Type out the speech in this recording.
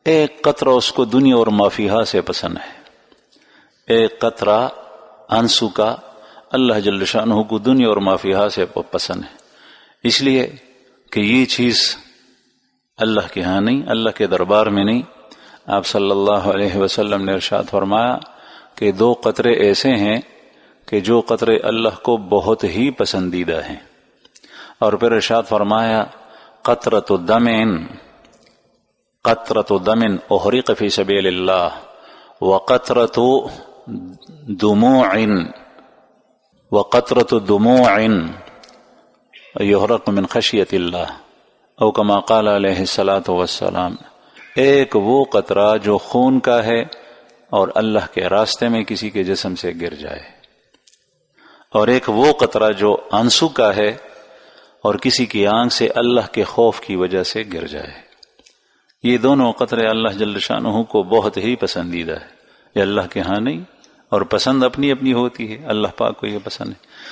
ایک قطرہ اس کو دنیا اور ما فیہا سے پسند ہے. ایک قطرہ آنسو کا اللہ جل شانہ کو دنیا اور ما فیہا سے پسند ہے، اس لیے کہ یہ چیز اللہ کے ہاں نہیں، اللہ کے دربار میں نہیں. آپ صلی اللہ علیہ وسلم نے ارشاد فرمایا کہ 2 قطرے ایسے ہیں کہ جو قطرے اللہ کو بہت ہی پسندیدہ ہیں. اور پھر ارشاد فرمایا قطرۃ دم احرق فی سبیل اللہ وقطرۃ دموع یحرق من خشیت اللہ او کما قال علیہ الصلاۃ والسلام. ایک وہ قطرہ جو خون کا ہے اور اللہ کے راستے میں کسی کے جسم سے گر جائے، اور ایک وہ قطرہ جو آنسو کا ہے اور کسی کی آنکھ سے اللہ کے خوف کی وجہ سے گر جائے. یہ دونوں قطرے اللہ جل شانہ کو بہت ہی پسندیدہ ہے. یہ اللہ کے ہاں نہیں، اور پسند اپنی اپنی ہوتی ہے. اللہ پاک کو یہ پسند ہے.